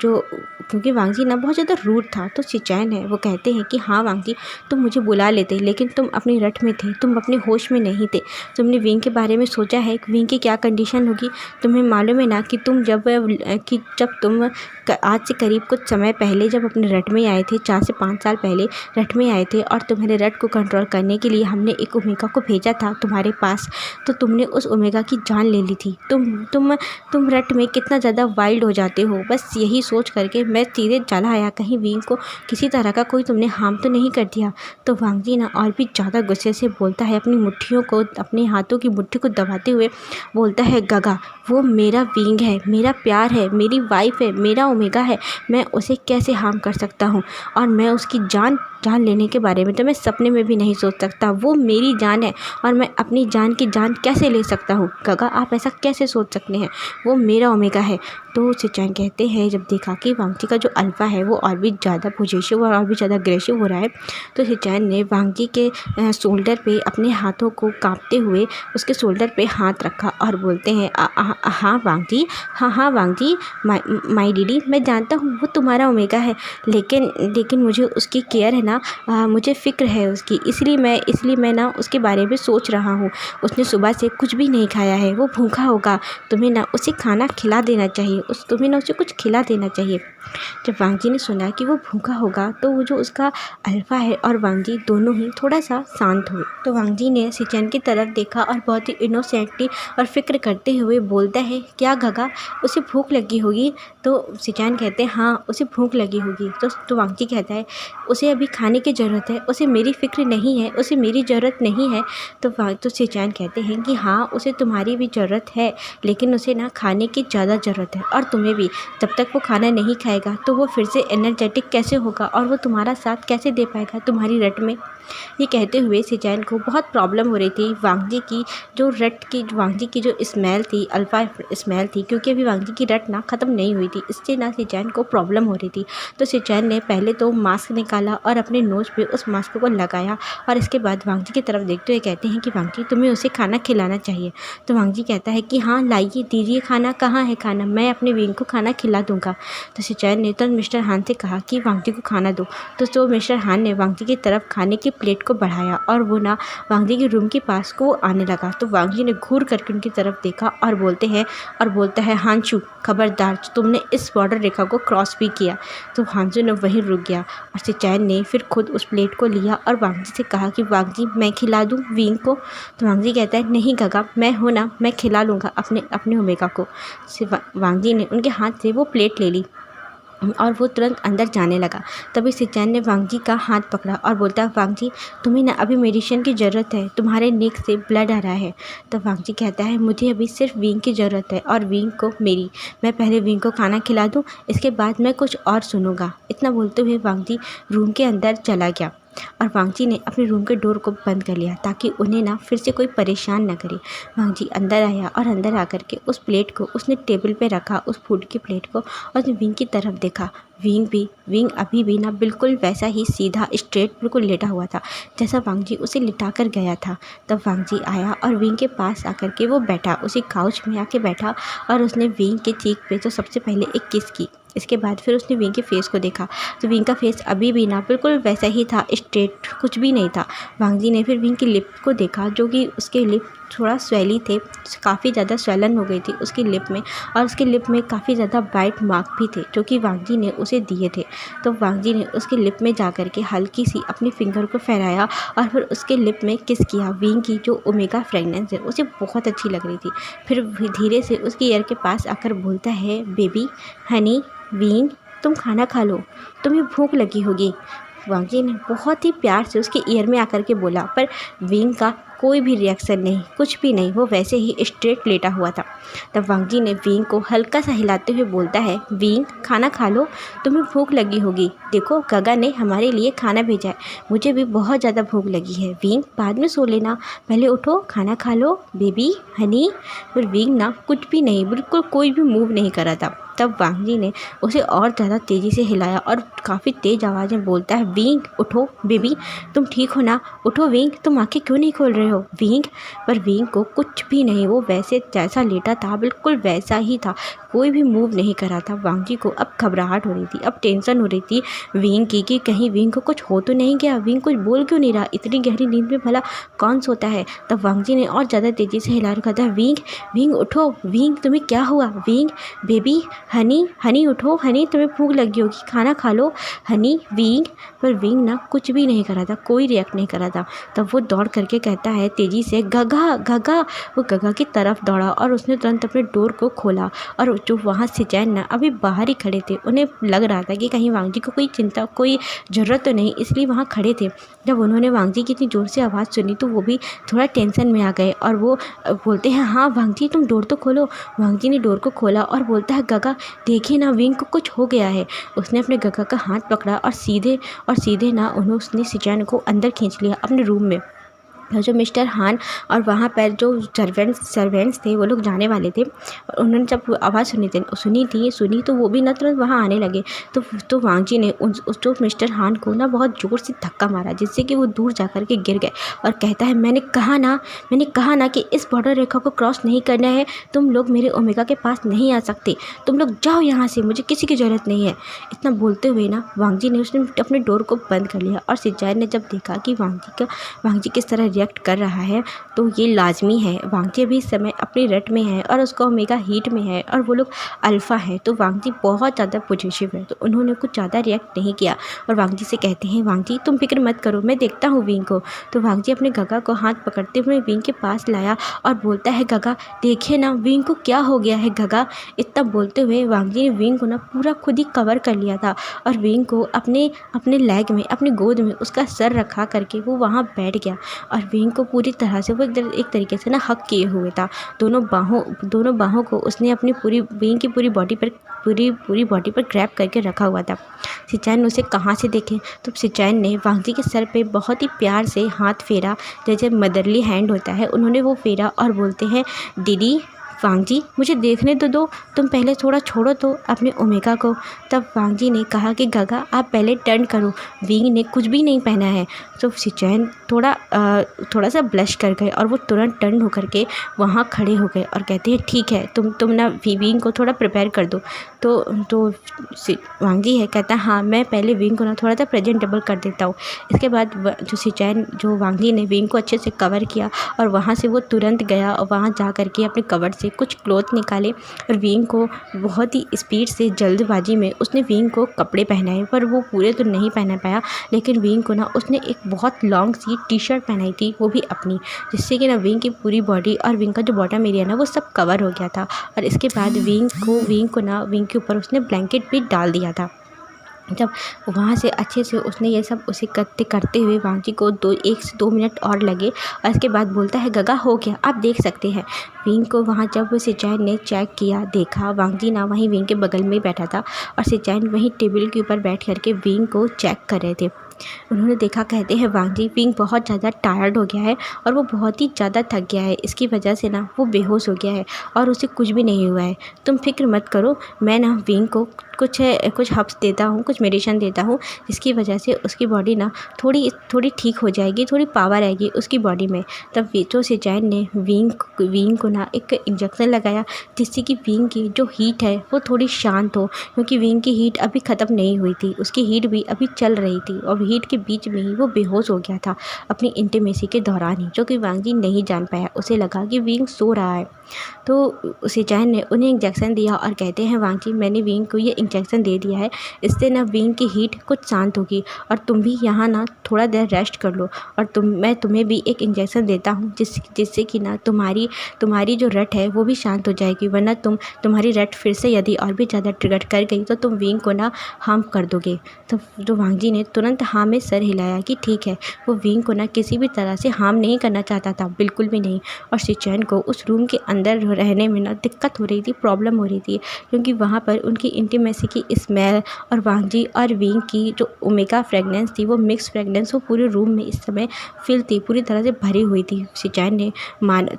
क्योंकि वांगजी ना बहुत ज़्यादा रूड था, तो शिनचैन है वो कहते हैं कि हाँ वांगजी, तुम मुझे बुला लेते, लेकिन तुम अपनी रट में थे, तुम अपने होश में नहीं थे। तुमने विंग के बारे में सोचा है कि विंग की क्या कंडीशन होगी? तुम्हें मालूम है ना कि जब तुम आज से करीब कुछ समय पहले जब अपने रट में आए थे, 4 से 5 साल पहले रट में आए थे, और तुम्हारे रट को कंट्रोल करने के लिए हमने एक ओमेगा को भेजा था तुम्हारे पास, तो तुमने उस ओमेगा की जान ले ली थी। तुम रट में कितना ज़्यादा वाइल्ड हो जाते हो, बस यही सोच करके मैं सीधे चला आया, कहीं विंग को किसी तरह का कोई तुमने हार्म तो नहीं कर दिया। तो वांगजी ना और भी ज़्यादा गुस्से से बोलता है, अपने हाथों की मुट्ठी को दबाते हुए बोलता है, गगा वो मेरा विंग है, मेरा प्यार है, मेरी वाइफ है, मेरा ओमेगा है, मैं उसे कैसे हार्म कर सकता हूँ? और मैं उसकी जान लेने के बारे में तो मैं सपने में भी नहीं सोच सकता। वो मेरी जान है और मैं अपनी जान की जान कैसे ले सकता हूँ? गगा आप ऐसा कैसे सोच सकते हैं? वो मेरा ओमेगा है। तो शिनचैन कहते हैं, जब देखा कि वांगजी का जो अल्फा है वो और भी ज़्यादा पॉजिटिव और भी ज़्यादा अग्रेसिव हो रहा है, तो शिनचैन ने वांगजी के शोल्डर पे अपने हाथों को कांपते हुए उसके शोल्डर पे हाथ रखा और बोलते हैं, हाँ वांगजी, माई डीडी, मैं जानता हूँ वो तुम्हारा ओमेगा है, लेकिन मुझे उसकी केयर है ना, मुझे फ़िक्र है उसकी, इसलिए मैं ना उसके बारे में सोच रहा हूँ। उसने सुबह से कुछ भी नहीं खाया है, वो भूखा होगा, तुम्हें ना उसे खाना खिला देना चाहिए, तुम्हें ना उसे कुछ खिला देना चाहिए। जब वांगजी ने सुना कि वो भूखा होगा, तो वो जो उसका अल्फा है और वांगजी दोनों ही थोड़ा सा शांत हुए। तो वांगजी ने शिनचैन की तरफ देखा और बहुत ही इनोसेंटली और फिक्र करते हुए बोलता है, क्या गगा उसे भूख लगी होगी? तो शिनचैन कहते हैं, हाँ उसे भूख लगी होगी। तो वांगजी कहता है, उसे अभी खाने की ज़रूरत है, उसे मेरी फ़िक्र नहीं है, उसे मेरी ज़रूरत नहीं है। तो शिनचैन कहते हैं कि हाँ उसे तुम्हारी भी ज़रूरत है, लेकिन उसे ना खाने की ज़्यादा ज़रूरत है, और तुम्हें भी। जब तक वो खाना नहीं खाएगा तो वो फिर से एनर्जेटिक कैसे होगा, और वो तुम्हारा साथ कैसे दे पाएगा तुम्हारी रट में? ये कहते हुए शिनचैन को बहुत प्रॉब्लम हो रही थी वांगजी की जो स्मेल थी, अल्फा स्मेल थी, क्योंकि अभी वांगजी की रट ना ख़त्म नहीं हुई थी, इससे ना शिनचैन को प्रॉब्लम हो रही थी। तो शिनचैन ने पहले तो मास्क निकाला और अपने नोज़ पे उस मास्क को लगाया, और इसके बाद वांगजी की तरफ देखते हुए कहते हैं कि वांगजी तुम्हें उसे खाना खिलाना चाहिए। तो वांगजी कहता है कि हाँ लाइए, दीजिए खाना, कहाँ है खाना, मैं अपने विंग को खाना खिला दूँगा। तो शिनचैन ने तुरंत मिस्टर हान से कहा कि वांगजी को खाना दो। तो मिस्टर हान ने वांगजी की तरफ खाने की प्लेट को बढ़ाया और वो ना वांगजी के रूम के पास को आने लगा। तो वांगजी ने घूर करके उनकी तरफ देखा और बोलता है, हांशू खबरदार, तुमने इस बॉर्डर रेखा को क्रॉस भी किया। तो हांशू ने वहीं रुक गया, और शिनचैन ने फिर खुद उस प्लेट को लिया और वांगजी से कहा कि वांगजी मैं खिला दूँ विंग को? तो वांगजी कहता है, नहीं गगा, मैं हूँ ना, मैं खिला लूँगा अपने ओमेगा को। वांगजी ने उनके हाथ से वो प्लेट ले ली और वो तुरंत अंदर जाने लगा। तभी शिनचैन ने वांगजी का हाथ पकड़ा और बोलता है, वांगजी तुम्हें ना अभी मेडिसिन की ज़रूरत है, तुम्हारे नेक से ब्लड आ रहा है। तो वांगजी कहता है, मुझे अभी सिर्फ विंग की ज़रूरत है, और विंग को मैं पहले विंग को खाना खिला दूँ, इसके बाद मैं कुछ और सुनूंगा। इतना बोलते हुए वांगजी रूम के अंदर चला गया, और वांगजी ने अपने रूम के डोर को बंद कर लिया ताकि उन्हें ना फिर से कोई परेशान न करे। वांगजी अंदर आया और अंदर आकर के उस प्लेट को उसने टेबल पे रखा, उस फूड की प्लेट को, और उसने विंग की तरफ देखा। विंग अभी भी ना बिल्कुल वैसा ही सीधा स्ट्रेट बिल्कुल लेटा हुआ था जैसा वांगजी उसे लिटा कर गया था। तब वांगजी आया और विंग के पास आकर के वो बैठा, उसी काउच में आके बैठा, और उसने विंग के चीक पे तो सबसे पहले एक किस की। इसके बाद फिर उसने विंग के फेस को देखा, तो विंग का फेस अभी भी ना बिल्कुल वैसा ही था, स्ट्रेट, कुछ भी नहीं था। वांगजी ने फिर विंग की लिप को देखा, जो कि उसके लिप थोड़ा स्वेली थे, काफ़ी ज़्यादा स्वेलन हो गई थी उसकी लिप में, और उसके लिप में काफ़ी ज़्यादा बाइट मार्क भी थे जो कि वांगजी ने उसे दिए थे। तो वांगजी ने उसके लिप में जा कर के हल्की सी अपनी फिंगर को फहराया और फिर उसके लिप में किस किया। विंग की जो ओमेगा फ्रेगनेंस है उसे बहुत अच्छी लग रही थी। फिर धीरे से उसके ईयर के पास आकर बोलता है, बेबी, हनी, विंग, तुम खाना खा लो, तुम्हें भूख लगी होगी। वांग जी ने बहुत ही प्यार से उसके ईयर में आकर के बोला, पर विंग का कोई भी रिएक्शन नहीं, कुछ भी नहीं, वो वैसे ही स्ट्रेट लेटा हुआ था। तब वांग जी ने विंग को हल्का सा हिलाते हुए बोलता है, विंग खाना खा लो, तुम्हें भूख लगी होगी, देखो गगा ने हमारे लिए खाना भेजा है, मुझे भी बहुत ज़्यादा भूख लगी है। विंग बाद में सो लेना, पहले उठो खाना खा लो बेबी हनी। फिर विंग ना कुछ भी नहीं, बिल्कुल कोई भी मूव नहीं करा था। तब वांग जी ने उसे और ज़्यादा तेज़ी से हिलाया और काफ़ी तेज़ आवाज़ में बोलता है, विंग उठो बेबी, तुम ठीक हो ना, उठो विंग, तुम आंखें क्यों नहीं खोल रहे हो विंग। पर विंग को कुछ भी नहीं, वो वैसे जैसा लेटा था बिल्कुल वैसा ही था, कोई भी मूव नहीं करा था। वांग जी को अब घबराहट हो रही थी, अब टेंशन हो रही थी विंग की कि कहीं विंग को कुछ हो तो नहीं गया, विंग कुछ बोल क्यों नहीं रहा, इतनी गहरी नींद में भला कौन सोता है। तब वांग जी ने और ज़्यादा तेज़ी से हिला रखा था, विंग विंग उठो, विंग तुम्हें क्या हुआ, विंग बेबी हनी हनी उठो, हनी तुम्हें भूख लगी होगी, खाना खा लो हनी विंग। पर विंग ना कुछ भी नहीं करा था, कोई रिएक्ट नहीं करा था। तब वो दौड़ करके कहता है तेज़ी से, गगा गगा। वो गगा की तरफ दौड़ा और उसने तुरंत अपने डोर को खोला, और जो वहाँ से चैन ना अभी बाहर ही खड़े थे, उन्हें लग रहा था कि कहीं वांग जी को कोई चिंता कोई ज़रूरत तो नहीं, इसलिए वहाँ खड़े थे। जब उन्होंने वांग जी की इतनी ज़ोर से आवाज़ सुनी तो वो भी थोड़ा टेंशन में आ गए, और वो बोलते हैं, हाँ वांग जी तुम डोर तो खोलो। वांग जी ने डोर को खोला और बोलता है, गगा देखिए ना विंग को कुछ हो गया है। उसने अपने गगा का हाथ पकड़ा और सीधे ना उसने सिचैन को अंदर खींच लिया अपने रूम में। जो मिस्टर हान और वहाँ पर जो सर्वेंट्स थे वो लोग जाने वाले थे, और उन्होंने जब आवाज़ सुनी तो वो भी ना तुरंत वहाँ आने लगे। तो वांग जी ने उस जो मिस्टर हान को ना बहुत ज़ोर से धक्का मारा, जिससे कि वो दूर जा कर के गिर गए, और कहता है, मैंने कहा ना कि इस बॉर्डर रेखा को क्रॉस नहीं करना है, तुम लोग मेरे ओमेगा के पास नहीं आ सकते, तुम लोग जाओ यहाँ से, मुझे किसी की ज़रूरत नहीं है। इतना बोलते हुए ना वांग जी ने उसने अपने डोर को बंद कर लिया, और सिचाई ने जब देखा कि वांग जी किस तरह रिएक्ट कर रहा है, तो ये लाजमी है, वांग जी भी इस समय अपनी रट में है और उसका ओमेगा हीट में है, और वो लोग अल्फ़ा है, तो वांग जी बहुत ज़्यादा पॉजिटिव है, तो उन्होंने कुछ ज़्यादा रिएक्ट नहीं किया। और वांग जी से कहते हैं, वांग जी तुम फिक्र मत करो, मैं देखता हूँ विंग को। तो वांग जी अपने गगा को हाथ पकड़ते हुए विंग के पास लाया और बोलता है, गगा देखिए ना विंग को क्या हो गया है गगा। इतना बोलते हुए वांग जी ने विंग को ना पूरा खुद ही कवर कर लिया था, और विंग को अपने लेग में, अपनी गोद में उसका सर रखा करके वो वहाँ बैठ गया, और विंग को पूरी तरह से वो एक तरीके से ना हक किए हुए था। दोनों बाहों को उसने अपनी विंग की पूरी बॉडी पर ग्रैब करके रखा हुआ था। सिचाइन उसे कहाँ से देखे, तो सिचाइन ने वांग जी के सर पे बहुत ही प्यार से हाथ फेरा, जैसे मदरली हैंड होता है, उन्होंने वो फेरा और बोलते हैं, दीदी वांग जी मुझे देखने तो दो, तुम पहले थोड़ा छोड़ो तो अपने ओमेगा को। तब वांग जी ने कहा कि गगा आप पहले टर्न करो, विंग ने कुछ भी नहीं पहना है। तो सिचैन थोड़ा सा ब्लश कर गए, और वो तुरंत टर्न होकर के वहाँ खड़े हो गए और कहते हैं, ठीक है तुम ना विंग को थोड़ा प्रिपेयर कर दो। तो वांग जी है कहता है, हाँ मैं पहले विंग को ना थोड़ा सा प्रेजेंटेबल कर देता हूँ। इसके बाद जो वांग जी ने विंग को अच्छे से कवर किया, और वहाँ से वो तुरंत गया और वहाँ जा कर के अपने कवर से कुछ क्लॉथ निकाले, और विंग को बहुत ही स्पीड से जल्दबाजी में उसने विंग को कपड़े पहनाए, पर वो पूरे तो नहीं पहना पाया। लेकिन विंग को ना उसने एक बहुत लॉन्ग सी टी शर्ट पहनाई थी, वो भी अपनी, जिससे कि ना विंग की पूरी बॉडी और विंग का जो बॉटम एरिया ना वो सब कवर हो गया था। और इसके बाद विंग के ऊपर उसने ब्लैंकेट भी डाल दिया था। जब वहाँ से अच्छे से उसने ये सब उसे करते हुए वांग जी को 1 से 2 मिनट और लगे, और इसके बाद बोलता है, गगा हो गया, आप देख सकते हैं। विंग को वहाँ जब सिचाइन ने चेक किया, देखा वांग जी ना वहीं विंग के बगल में बैठा था, और सिचाइन वहीं टेबल के ऊपर बैठ करके विंग को चेक कर रहे थे। उन्होंने देखा, कहते हैं, वांग जी विंग बहुत ज़्यादा टायर्ड हो गया है, और वो बहुत ही ज़्यादा थक गया है, इसकी वजह से ना वो बेहोश हो गया है, और उसे कुछ भी नहीं हुआ है, तुम फिक्र मत करो, मैं ना विंग को कुछ हर्ब्स देता हूँ, कुछ मेडिसिन देता हूँ, जिसकी वजह से उसकी बॉडी ना थोड़ी ठीक हो जाएगी, थोड़ी पावर आएगी उसकी बॉडी में। तब वेचो सिचाइन ने विंग को ना एक इंजेक्शन लगाया, जिससे कि विंग की जो हीट है वो थोड़ी शांत हो, क्योंकि विंग की हीट अभी ख़त्म नहीं हुई थी, उसकी हीट भी अभी चल रही थी, और हीट के बीच में ही वो बेहोश हो गया था अपनी इंटीमेसी के दौरान ही, जो कि वांग जी नहीं जान पाया। उसे लगा कि विंग सो रहा है, तो सिचाइन ने उन्हें इंजेक्शन दिया, और कहते हैं, वांग जी मैंने विंग को ये इंजेक्शन दे दिया है, इससे ना विंग की हीट कुछ शांत होगी, और तुम भी यहाँ ना थोड़ा देर रेस्ट कर लो, और मैं तुम्हें भी एक इंजेक्शन देता हूँ, जिससे कि ना तुम्हारी जो रट है वो भी शांत हो जाएगी, वरना तुम्हारी रट फिर से यदि और भी ज़्यादा ट्रिगर कर गई तो तुम विंग को ना हार्म कर दोगे। तो वांग जी ने तुरंत हाँ में सर हिलाया कि ठीक है। वो विंग को ना किसी भी तरह से हार्म नहीं करना चाहता था, बिल्कुल भी नहीं। और शिचैन को उस रूम के अंदर रहने में ना दिक्कत हो रही थी, प्रॉब्लम हो रही थी, क्योंकि वहाँ पर उनकी इंटीमेसी की स्मेल और वांग जी और विंग की जो ओमेगा फ्रेगनेंस थी, वो मिक्स फ्रेगनेंस वो पूरे रूम में इस समय फिल थी, पूरी तरह से भरी हुई थी। शिचैन ने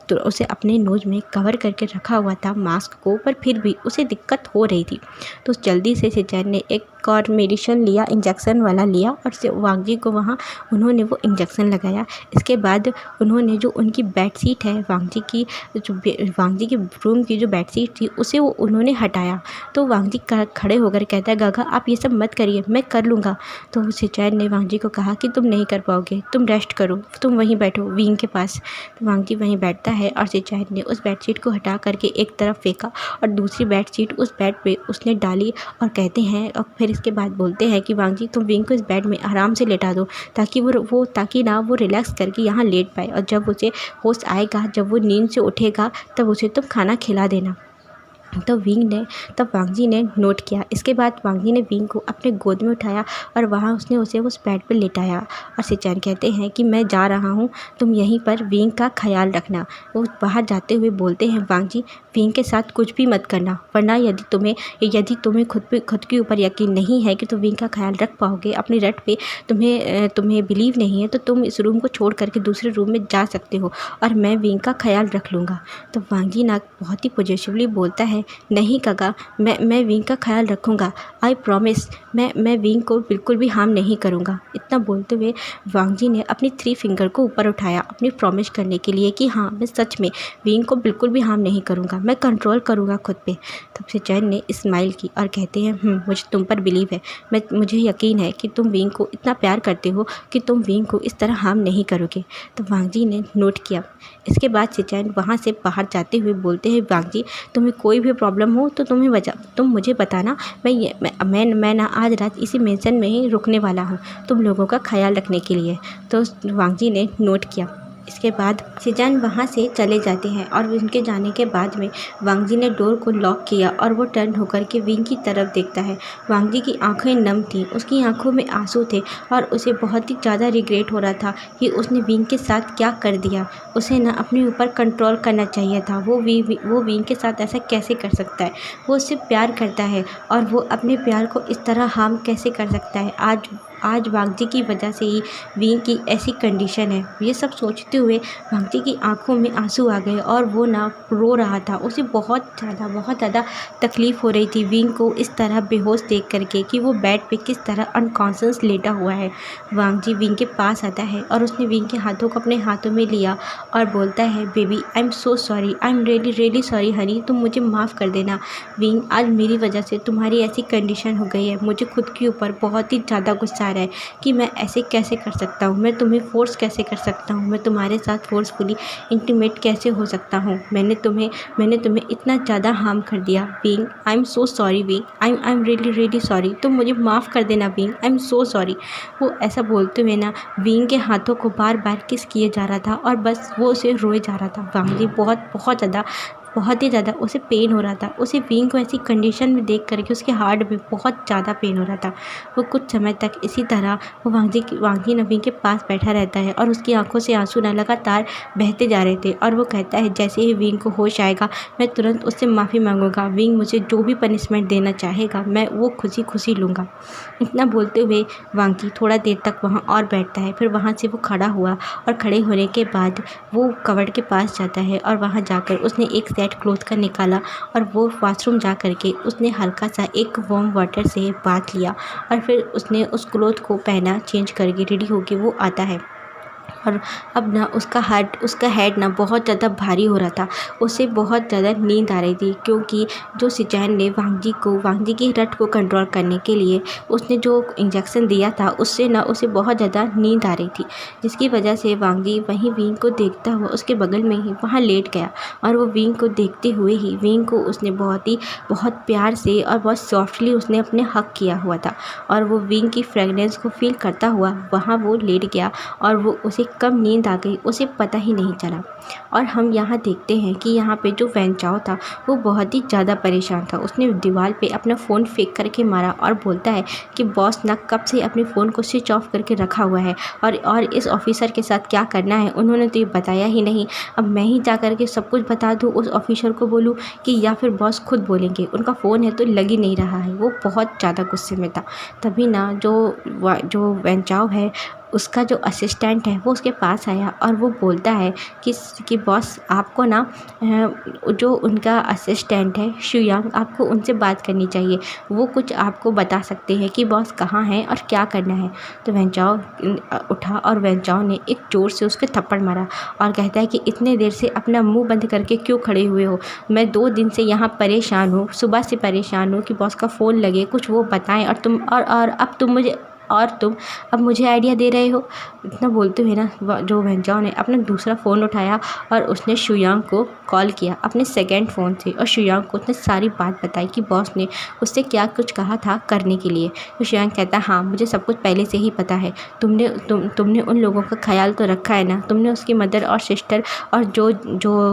तो उसे अपने नोज में कवर करके रखा हुआ था मास्क को, पर फिर भी उसे दिक्कत हो रही थी। तो जल्दी से शिचैन ने एक और मेडिसिन लिया, इंजेक्शन वाला लिया, और वांग जी को वहाँ उन्होंने वो इंजेक्शन लगाया। इसके बाद उन्होंने जो उनकी बेडशीट है वांग जी की, वांग जी के रूम की जो बेडशीट थी उसे वो उन्होंने हटाया। तो वांग जी खड़े होकर कहता है, गागा आप ये सब मत करिए, मैं कर लूँगा। तो शिचैन ने वांग जी को कहा कि तुम नहीं कर पाओगे, तुम रेस्ट करो, तुम वहीं बैठो विंग के पास। तो वांग जी वहीं बैठता है और शिचैन ने उस बेडशीट को हटा करके एक तरफ फेंका और दूसरी बेडशीट उस बेड पे उसने डाली, और कहते हैं, और फिर इसके बाद बोलते हैं कि वांग जी तुम विंग को इस बेड में आराम से लेटा दो, ताकि ताकि ना वो रिलैक्स करके यहाँ लेट पाए, और जब उसे होश आएगा, जब वो नींद से उठेगा, तब उसे तुम खाना खिला देना। तब वांग जी ने नोट किया। इसके बाद वांग जी ने विंग को अपने गोद में उठाया और वहाँ उसने उसे उस बेड पर लेटाया। और शिचैन कहते हैं कि मैं जा रहा हूँ, तुम यहीं पर विंग का ख्याल रखना। वो बाहर जाते हुए बोलते हैं, वांग जी विंग के साथ कुछ भी मत करना, वरना यदि तुम्हें खुद के ऊपर यकीन नहीं है कि तुम विंग का ख्याल रख पाओगे, अपनी रट पे तुम्हें बिलीव नहीं है, तो तुम इस रूम को छोड़ करके दूसरे रूम में जा सकते हो, और मैं विंग का ख्याल रख लूँगा। तो वांग जी ना बहुत ही पॉजिटिवली बोलता है, नहीं काका, मैं विंग का ख्याल रखूँगा, आई प्रॉमिस, मैं विंग को बिल्कुल भी हार्म नहीं करूँगा। इतना बोलते हुए वांग जी ने अपनी 3 फिंगर को ऊपर उठाया, अपनी प्रॉमिस करने के लिए कि हाँ मैं सच में विंग को बिल्कुल भी हार्म नहीं करूँगा, मैं कंट्रोल करूँगा खुद पे। तब शिचैन ने स्माइल की और कहते हैं, मुझे तुम पर बिलीव है, मुझे यकीन है कि तुम विंग को इतना प्यार करते हो कि तुम विंग को इस तरह हार्म नहीं करोगे। तो वांग जी ने नोट किया। इसके बाद शिचैन वहाँ से बाहर जाते हुए बोलते हैं, वांग जी तुम्हें कोई भी प्रॉब्लम हो तो तुम मुझे बताना, मैं ना आज रात इसी मेंशन में ही रुकने वाला हूँ तुम लोगों का ख्याल रखने के लिए। तो वांग जी ने नोट किया। इसके बाद शिचैन वहाँ से चले जाते हैं, और उनके जाने के बाद में वांग जी ने डोर को लॉक किया और वो टर्न होकर के विंग की तरफ देखता है। वांग जी की आंखें नम थीं, उसकी आंखों में आंसू थे, और उसे बहुत ही ज़्यादा रिग्रेट हो रहा था कि उसने विंग के साथ क्या कर दिया। उसे ना अपने ऊपर कंट्रोल करना चाहिए था। वो विंग के साथ ऐसा कैसे कर सकता है? वो उससे प्यार करता है, और वो अपने प्यार को इस तरह हार्म कैसे कर सकता है? आज वांग जी की वजह से ही विंग की ऐसी कंडीशन है। ये सब सोचते हुए वांग जी की आंखों में आंसू आ गए, और वो ना रो रहा था। उसे बहुत ज़्यादा तकलीफ़ हो रही थी विंग को इस तरह बेहोश देख करके कि वो बेड पे किस तरह अनकॉन्शियस लेटा हुआ है। वांग जी विंग के पास आता है, और उसने विंग के हाथों को अपने हाथों में लिया और बोलता है, baby I am so sorry, I am really sorry Honey, तुम मुझे माफ़ कर देना। विंग, आज मेरी वजह से तुम्हारी ऐसी कंडीशन हो गई है। मुझे खुद के ऊपर बहुत ही ज़्यादा गुस्सा आ रहा है कि मैं ऐसे कैसे कर सकता हूँ, मैं तुम्हें फोर्स कैसे कर सकता हूँ, मैं तुम्हारे साथ फोर्सफुली इंटीमेट कैसे हो सकता हूँ। मैंने तुम्हें इतना ज़्यादा हार्म कर दिया। Wing, I am so sorry wing, I am really sorry, तुम मुझे माफ़ कर देना wing, I am so sorry. वो ऐसा बोलते हुए ना विंग के हाथों को बार बार किस किए जा रहा था, और बस वो उसे रोए जा रहा था। वांग जी बहुत ही ज़्यादा उसे पेन हो रहा था। उसे विंग को ऐसी कंडीशन में देख करके उसके हार्ट में बहुत ज़्यादा पेन हो रहा था। वो कुछ समय तक इसी तरह वो वांग जी विंग के पास बैठा रहता है, और उसकी आंखों से आंसू ना लगातार बहते जा रहे थे। और वो कहता है, जैसे ही विंग को होश आएगा मैं तुरंत उससे माफ़ी मांगूंगा। विंग मुझे जो भी पनिशमेंट देना चाहेगा मैं वो खुशी लूँगा। इतना बोलते हुए वांग जी थोड़ा देर तक वहाँ और बैठता है। फिर वहाँ से वो खड़ा हुआ, और खड़े होने के बाद वो कवर्ड के पास जाता है, और वहाँ जाकर उसने एक सेट क्लॉथ का निकाला, और वो वॉशरूम जा करके उसने हल्का सा एक वार्म वाटर से बाथ लिया, और फिर उसने उस क्लॉथ को पहना, चेंज करके रेडी होके वो आता है। और अब ना उसका हेड ना बहुत ज़्यादा भारी हो रहा था। उसे बहुत ज़्यादा नींद आ रही थी, क्योंकि जो शिचैन ने वांग जी की रट को कंट्रोल करने के लिए उसने जो इंजेक्शन दिया था, उससे ना उसे बहुत ज़्यादा नींद आ रही थी, जिसकी वजह से वांग जी वहीं विंग को देखता हुआ उसके बगल में ही वहाँ लेट गया। और वो विंग को देखते हुए ही विंग को उसने बहुत प्यार से और बहुत सॉफ्टली उसने अपने हक किया हुआ था, और वो विंग की फ्रेगनेंस को फील करता हुआ वहाँ वो लेट गया, और वो उसे कब नींद आ गई उसे पता ही नहीं चला। और हम यहाँ देखते हैं कि यहाँ पे जो वेंचाओ था वो बहुत ही ज़्यादा परेशान था। उसने दीवार पे अपना फ़ोन फेंक करके मारा और बोलता है कि बॉस ना कब से अपने फ़ोन को स्विच ऑफ करके रखा हुआ है और इस ऑफ़िसर के साथ क्या करना है उन्होंने तो ये बताया ही नहीं। अब मैं ही जा कर के सब कुछ बता दूँ उस ऑफ़िसर को, बोलूँ कि या फिर बॉस खुद बोलेंगे। उनका फ़ोन है तो लग ही नहीं रहा है। वो बहुत ज़्यादा गुस्से में था। तभी ना जो वेंचाओ है उसका जो असिस्टेंट है वो उसके पास आया और वो बोलता है कि बॉस आपको ना जो उनका असिस्टेंट है शुयांग, आपको उनसे बात करनी चाहिए। वो कुछ आपको बता सकते हैं कि बॉस कहाँ हैं और क्या करना है। तो वेंचाओ उठा और वेंचाओ ने एक ज़ोर से उसके थप्पड़ मारा और कहता है कि इतने देर से अपना मुंह बंद करके क्यों खड़े हुए हो? मैं 2 दिन से यहाँ परेशान हूँ, सुबह से परेशान हूँ कि बॉस का फ़ोन लगे, कुछ वो बताएं और तुम अब मुझे आइडिया दे रहे हो। इतना बोलते हुए ना जो वेंचाओ ने अपना दूसरा फ़ोन उठाया और उसने शुयांग को कॉल किया अपने सेकंड फ़ोन से और शुयांग को उसने सारी बात बताई कि बॉस ने उससे क्या कुछ कहा था करने के लिए। तो शुयांग कहता हाँ, मुझे सब कुछ पहले से ही पता है। तुमने उन लोगों का ख्याल तो रखा है ना? तुमने उसकी मदर और सिस्टर और जो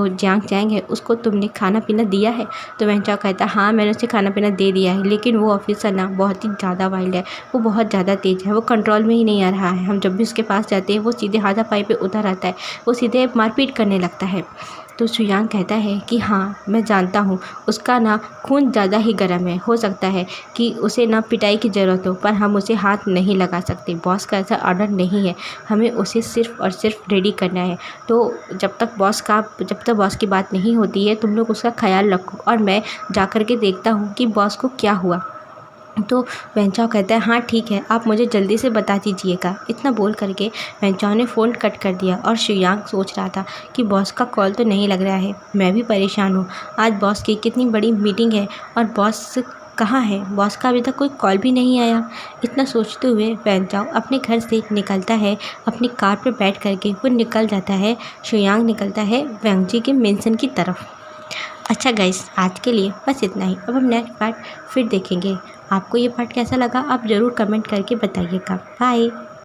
जियांग चैंग है उसको तुमने खाना पीना दिया है? तो वेंचाओ कहता हाँ, मैंने उसे खाना पीना दे दिया है, लेकिन वो ऑफिसर ना बहुत ही ज़्यादा वाइल्ड है। वो बहुत ज़्यादा तेज़ है, वो कंट्रोल में ही नहीं आ रहा है। हम जब भी उसके पास जाते हैं वो सीधे हाथापाई पे उतर आता है, वो सीधे मारपीट करने लगता है। तो शुयांग कहता है कि हाँ, मैं जानता हूँ उसका ना खून ज़्यादा ही गर्म है। हो सकता है कि उसे ना पिटाई की ज़रूरत हो, पर हम उसे हाथ नहीं लगा सकते। बॉस का ऐसा ऑर्डर नहीं है, हमें उसे सिर्फ़ और सिर्फ रेडी करना है। तो जब तक बॉस की बात नहीं होती है तुम लोग उसका ख्याल रखो और मैं जा कर के देखता हूँ कि बॉस को क्या हुआ। तो वेंचाओ कहता है हाँ ठीक है, आप मुझे जल्दी से बता दीजिएगा। इतना बोल करके वेंचाओ ने फ़ोन कट कर दिया और शुयांग सोच रहा था कि बॉस का कॉल तो नहीं लग रहा है। मैं भी परेशान हूँ, आज बॉस की कितनी बड़ी मीटिंग है और बॉस कहाँ है? बॉस का अभी तक कोई कॉल भी नहीं आया। इतना सोचते हुए वेंचाओ अपने घर से निकलता है, अपनी कार पर बैठ करके वो निकल जाता है। शुयांग निकलता है वेंजी के मेंशन की तरफ। अच्छा गाइस, आज के लिए बस इतना ही। अब हम नेक्स्ट पार्ट फिर देखेंगे। आपको ये पार्ट कैसा लगा आप ज़रूर कमेंट करके बताइएगा। बाय।